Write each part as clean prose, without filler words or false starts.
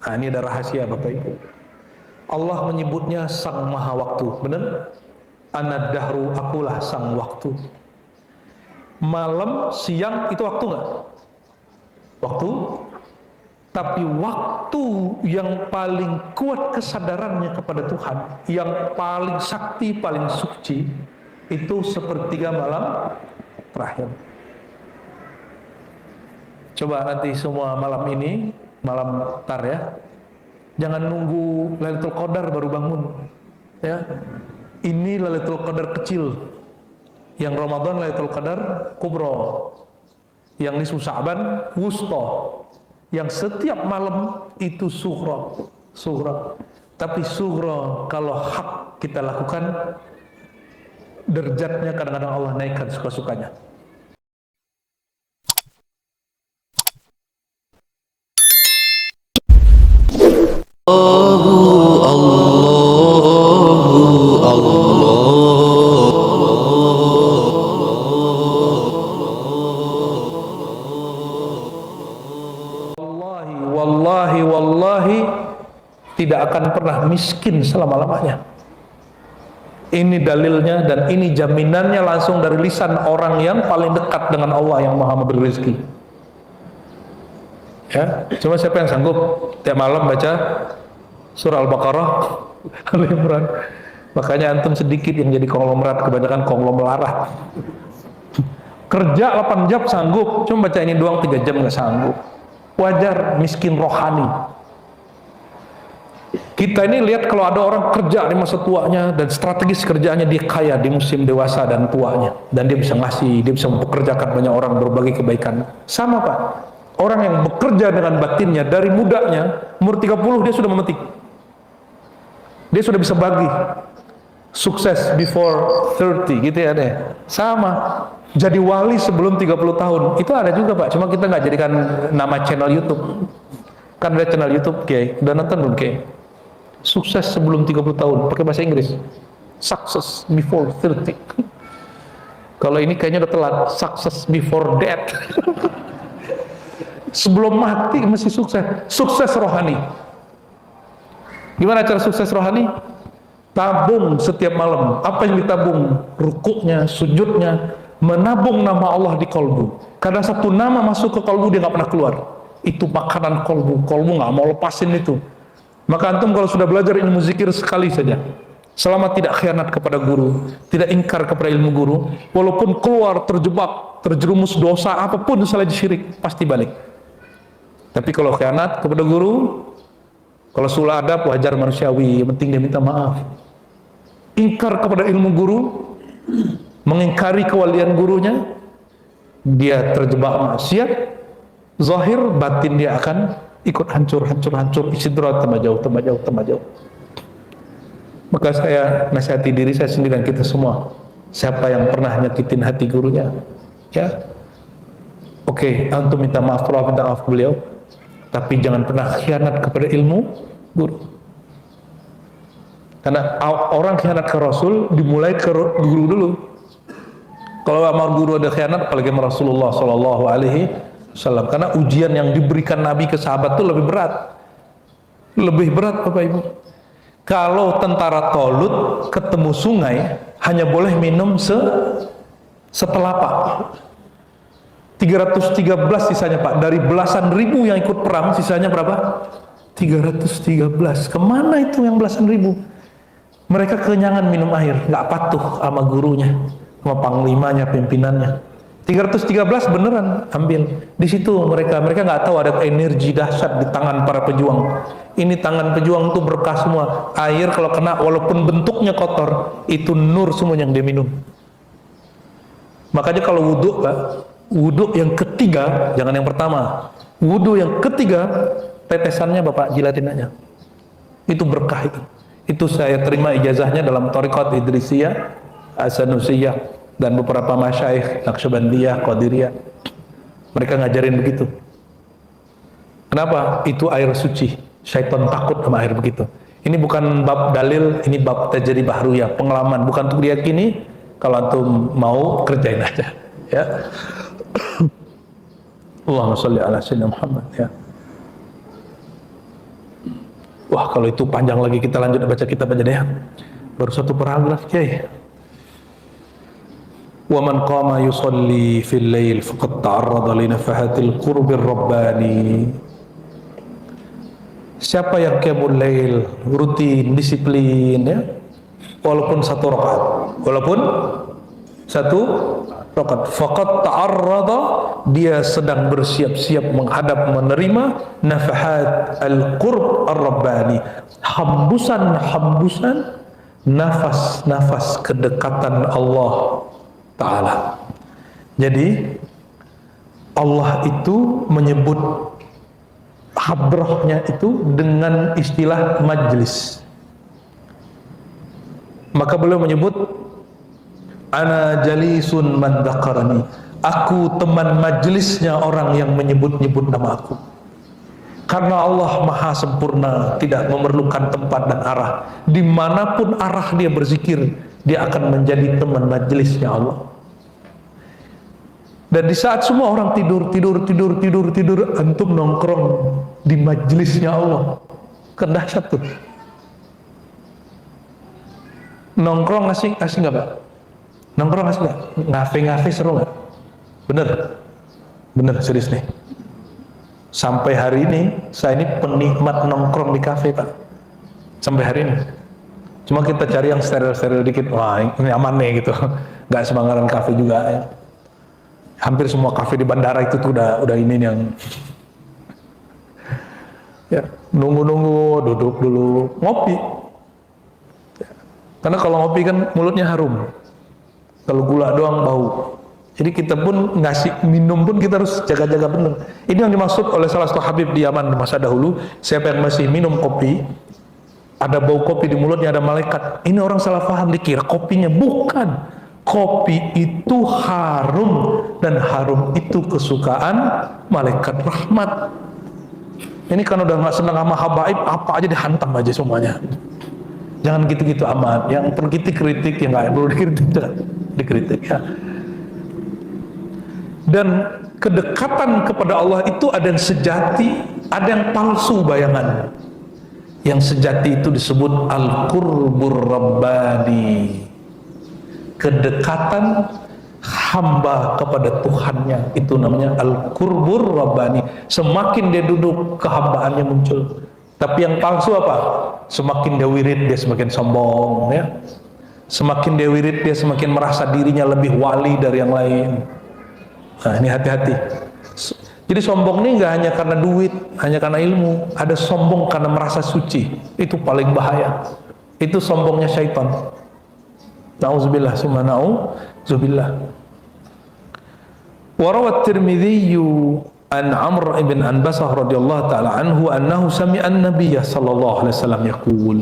Nah, ini ada rahasia Bapak Ibu. Allah menyebutnya sang maha waktu, benar? Ana dahru, akulah sang waktu. Malam, siang itu waktu nggak? Waktu. Tapi waktu yang paling kuat kesadarannya kepada Tuhan, yang paling sakti, paling suci, itu sepertiga malam terakhir. Coba nanti semua malam ini, malam tar ya, jangan nunggu Lailatul Qadar baru bangun ya. Ini Lailatul Qadar kecil, yang Ramadan Lailatul Qadar kubro, yang nisfu Sya'ban wusta, yang setiap malam itu sughra. Tapi sughra kalau hak kita lakukan, derajatnya kadang-kadang Allah naikkan suka-sukanya. Wallahi tidak akan pernah miskin selama-lamanya. Ini dalilnya dan ini jaminannya langsung dari lisan orang yang paling dekat dengan Allah yang Maha memberi rezeki. Ya, cuma siapa yang sanggup tiap malam baca surah Al-Baqarah, Al-Imran? Makanya antum sedikit yang jadi konglomerat, kebanyakan konglomelarat. Kerja 8 jam sanggup, cuma baca ini doang 3 jam nggak sanggup. Wajar, miskin rohani. Kita ini lihat kalau ada orang kerja di masa tuanya dan strategis kerjaannya, dia kaya di musim dewasa dan tuanya, dan dia bisa ngasih, dia bisa mempekerjakan banyak orang, berbagi kebaikan. Sama Pak, orang yang bekerja dengan batinnya dari mudanya, umur 30 dia sudah memetik, dia sudah bisa bagi. Sukses before 30 gitu ya deh. Sama, jadi wali sebelum 30 tahun itu ada juga Pak, cuma kita nggak jadikan nama channel YouTube. Kan ada channel YouTube Kiai, udah nonton belum Kiai? Sukses sebelum 30 tahun, pakai bahasa Inggris. Success before 30. Kalau ini kayaknya udah telat, success before death. Sebelum mati mesti sukses. Sukses rohani. Gimana cara sukses rohani? Tabung setiap malam. Apa yang ditabung? Rukuknya, sujudnya, menabung nama Allah di kolbu. Kadang satu nama masuk ke kolbu dia nggak pernah keluar. Itu makanan kolbu. Kolbu nggak mau lepasin itu. Maka antum kalau sudah belajar ilmu zikir sekali saja, selama tidak khianat kepada guru, tidak ingkar kepada ilmu guru, walaupun keluar terjebak, terjerumus dosa apapun selain syirik, pasti balik. Tapi kalau khianat kepada guru, kalau sulah adab wajar manusiawi, yang penting dia minta maaf. Ingkar kepada ilmu guru, mengingkari kewalian gurunya, dia terjebak maksiat, zahir batin dia akan ikut hancur, istidrat tambah jauh. Maka saya nasihati diri saya sendiri dan kita semua, siapa yang pernah nyakitin hati gurunya, ya oke, antum minta maaf kalau minta maaf beliau, tapi jangan pernah khianat kepada ilmu guru. Karena orang khianat ke Rasul dimulai ke guru dulu. Kalau sama guru ada khianat, apalagi sama Rasulullah Shallallahu Alaihi Wasallam. Karena ujian yang diberikan Nabi ke sahabat itu lebih berat Bapak Ibu. Kalau tentara Tolut ketemu sungai hanya boleh minum setelapak. 313 sisanya Pak, dari belasan ribu yang ikut perang sisanya berapa? 313. Kemana itu yang belasan ribu? Mereka kenyangan minum air, nggak patuh sama gurunya, sama panglimanya, pimpinannya. 313 beneran ambil. Di situ mereka nggak tahu ada energi dahsyat di tangan para pejuang. Ini tangan pejuang itu berkah semua. Air kalau kena walaupun bentuknya kotor, itu nur semua yang dia minum. Makanya kalau wudhu Pak, wudhu yang ketiga, jangan yang pertama. Wudhu yang ketiga, tetesannya Bapak jilatin aja. Itu berkah itu. Itu saya terima ijazahnya dalam Thariqat Idrisiyah, As-Sanusiyah, dan beberapa masyaikh Naqsyabandiyah, Qadiriyah. Mereka ngajarin begitu. Kenapa? Itu air suci. Syaitan takut sama air begitu. Ini bukan bab dalil, ini bab tajribah ru'yah, pengalaman, bukan untuk diyakini. Kalau antum mau kerjain aja, ya. Allahumma shalli ala sayyidina Muhammad, ya. Wah, kalau itu panjang lagi, kita lanjut baca kitab aja deh. Baru satu paragraf, Kiai. Wa man qama yusalli fil lail faqad ta'arrada li nafahatil qurbir rabbani. Siapa yang qiyamul lail, rutin, disiplin ya, walaupun satu rakaat, faqad ta'arrada, dia sedang bersiap-siap menghadap menerima nafahat al-qurb ar-rabbani, hembusan-hembusan nafas-nafas kedekatan Allah Ta'ala. Jadi Allah itu menyebut hadrahnya itu dengan istilah majlis. Maka beliau menyebut ana jalisun man dzakarani, aku teman majlisnya orang yang menyebut-nyebut nama aku. Karena Allah maha sempurna, tidak memerlukan tempat dan arah. Dimanapun arah dia berzikir, dia akan menjadi teman majlisnya Allah. Dan di saat semua orang tidur, antum nongkrong di majlisnya Allah, kan dahsyat tuh. Nongkrong asik nggak Pak? Nongkrong asik nggak? Ngafe seru nggak? Bener serius nih. Sampai hari ini saya ini penikmat nongkrong di kafe Pak. Sampai hari ini. Cuma kita cari yang steril dikit. Wah ini aman nih gitu. Nggak sembarangan kafe juga ya. Hampir semua kafe di bandara itu tuh udah ini yang ya nunggu duduk dulu ngopi. Karena kalau ngopi kan mulutnya harum. Kalau gula doang bau. Jadi kita pun ngasih minum pun kita harus jaga-jaga benar. Ini yang dimaksud oleh salah satu Habib di Yaman masa dahulu. Siapa yang masih minum kopi, ada bau kopi di mulutnya, ada malaikat. Ini orang salah paham, dikira kopinya. Bukan. Kopi itu harum, dan harum itu kesukaan malaikat rahmat. Ini kan udah nggak senang sama habaib, apa aja dihantam aja semuanya. Jangan gitu-gitu amat. Yang perlu kritik yang nggak perlu dikritik ya. Dan kedekatan kepada Allah itu ada yang sejati, ada yang palsu bayangannya. Yang sejati itu disebut al-qurbur rabbani, kedekatan hamba kepada Tuhannya, itu namanya al-qurbur rabbani. Semakin dia duduk, kehambaannya muncul. Tapi yang palsu apa? Semakin dia wirid, dia semakin sombong ya. Semakin dia wirid, dia semakin merasa dirinya lebih wali dari yang lain. Nah ini hati-hati. Jadi sombong ini nggak hanya karena duit, hanya karena ilmu. Ada sombong karena merasa suci. Itu paling bahaya. Itu sombongnya syaitan. Na'udzubillah summa na'udzubillah. Wa rawat Tirmidzi an Amr ibn Anbasah radhiyallahu ta'ala anhu annahu sami'a an-nabiy sallallahu alaihi wasallam yaqul.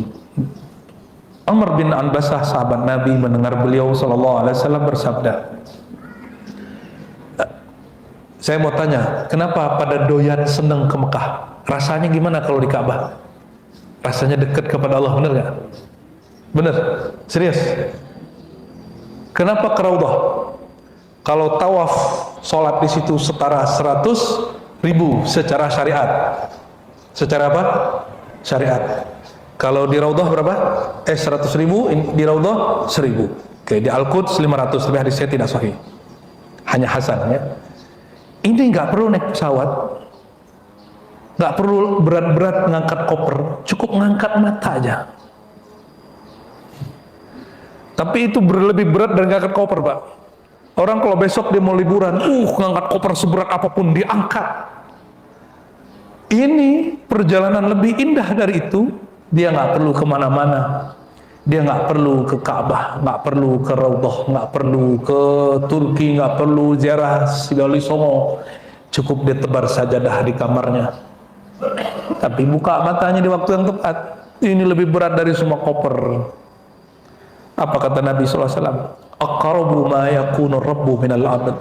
Amr bin Anbasah sahabat Nabi mendengar beliau sallallahu alaihi wasallam bersabda. Saya mau tanya, kenapa pada doyan senang ke Mekah? Rasanya gimana kalau di Ka'bah? Rasanya dekat kepada Allah, benar nggak? Benar? Serius? Kenapa ke Raudhah? Kalau tawaf, sholat di situ setara 100.000 secara syariat. Secara apa? Syariat. Kalau di Raudhah berapa? 100.000, di Raudhah 1.000. Oke, di Al-Quds 500, tapi hadis saya tidak sahih. Hanya hasan ya. Ini nggak perlu naik pesawat, nggak perlu berat-berat ngangkat koper, cukup ngangkat mata aja. Tapi itu lebih berat dari ngangkat koper, Pak. Orang kalau besok dia mau liburan, ngangkat koper seberat apapun diangkat. Ini perjalanan lebih indah dari itu. Dia nggak perlu kemana-mana. Dia nggak perlu ke Ka'bah, nggak perlu ke Raudhah, nggak perlu ke Turki, nggak perlu ziarah Sigali Songo. Cukup dia tebar sajadah di kamarnya. Tapi buka matanya di waktu yang tepat. Ini lebih berat dari semua koper. Apa kata Nabi SAW? Aqrabu ma yakunu rabbu minal abad.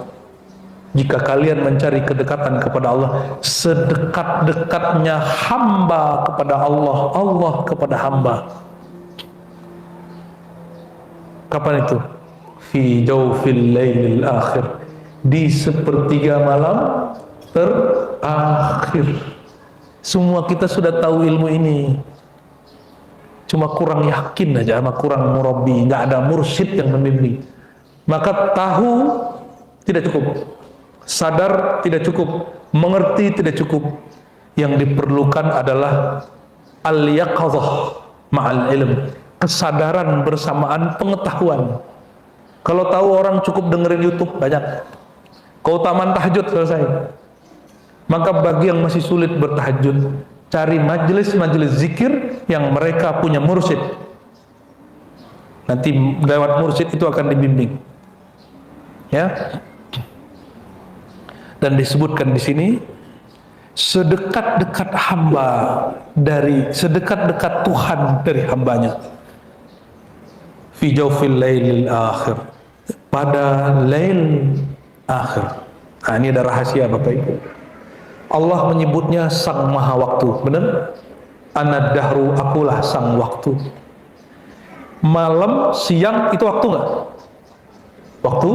Jika kalian mencari kedekatan kepada Allah, sedekat-dekatnya hamba kepada Allah, Allah kepada hamba. Kapan itu? Fi jawfil lailil akhir, di sepertiga malam terakhir. Semua kita sudah tahu ilmu ini. cuma kurang yakin aja, sama kurang murabi, nggak ada mursyid yang membimbing. Maka tahu tidak cukup, sadar tidak cukup, mengerti tidak cukup. Yang diperlukan adalah al-yaqadhah ma'al ilm, kesadaran bersamaan pengetahuan. Kalau tahu orang cukup dengerin YouTube banyak, keutamaan tahajud selesai. Maka bagi yang masih sulit bertahajud, cari majelis-majelis zikir yang mereka punya mursyid. Nanti lewat mursyid itu akan dibimbing. Ya. Dan disebutkan di sini, sedekat-dekat hamba dari sedekat-dekat Tuhan dari hambanya. Fi jawfil lailil akhir, pada lail akhir. Nah, ini ada rahasia Bapak Ibu. Allah menyebutnya sang maha waktu, benar? Ana dahru, akulah sang waktu. Malam, siang itu waktu nggak? Waktu.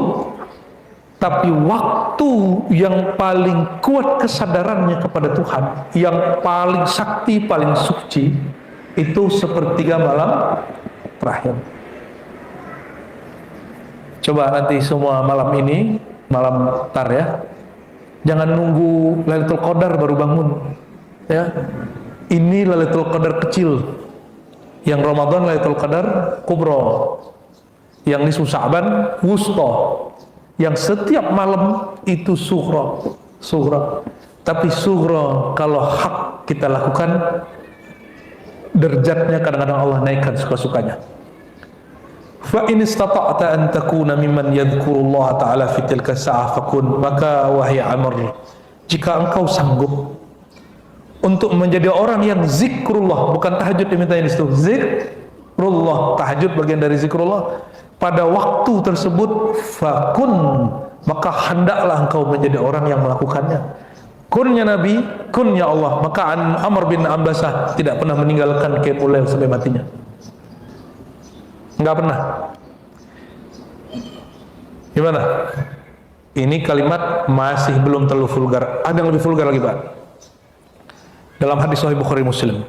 Tapi waktu yang paling kuat kesadarannya kepada Tuhan, yang paling sakti, paling suci, itu sepertiga malam terakhir. Coba nanti semua malam ini, malam tar ya, jangan nunggu Lailatul Qadar baru bangun. Ya, ini Lailatul Qadar kecil. Yang Ramadan Lailatul Qadar kubro, yang nisfu Sya'ban wusta, yang setiap malam itu sughra. Tapi sughra kalau hak kita lakukan, derajatnya kadang-kadang Allah naikkan suka-sukanya. Fa in istata'ta an takuna mimman yadhkurullah ta'ala fi tilka sa'ah fakun, maka wahai Amr, jika engkau sanggup untuk menjadi orang yang zikrullah, bukan tahajud dimintain di situ, zikrullah, tahajud bagian dari zikrullah, pada waktu tersebut fakun, maka hendaklah engkau menjadi orang yang melakukannya. Kunnya Nabi, kunnya Allah. Maka Amr bin Ambasah tidak pernah meninggalkan Qiyamul Lail sampai matinya. Enggak pernah. Gimana? Ini kalimat masih belum terlalu vulgar. Ada yang lebih vulgar lagi, Pak. Dalam hadis Sahih Bukhari Muslim,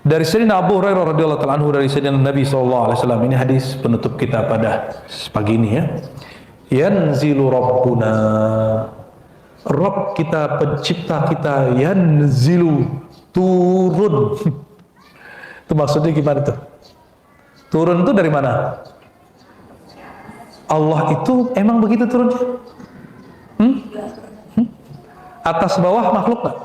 dari Sayyidina Abu Hurairah radhiyallahu ta'ala anhu, dari Sayyidina Nabi sallallahu alaihi wasallam, ini hadis penutup kita pada pagi ini ya. Yanzilu Rabbuna, Rabb kita, pencipta kita, yanzilu, turun. Itu maksudnya gimana tuh? Turun itu dari mana? Allah itu emang begitu turunnya? Atas bawah makhluk nggak?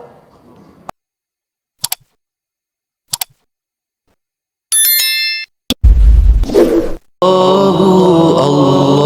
Allah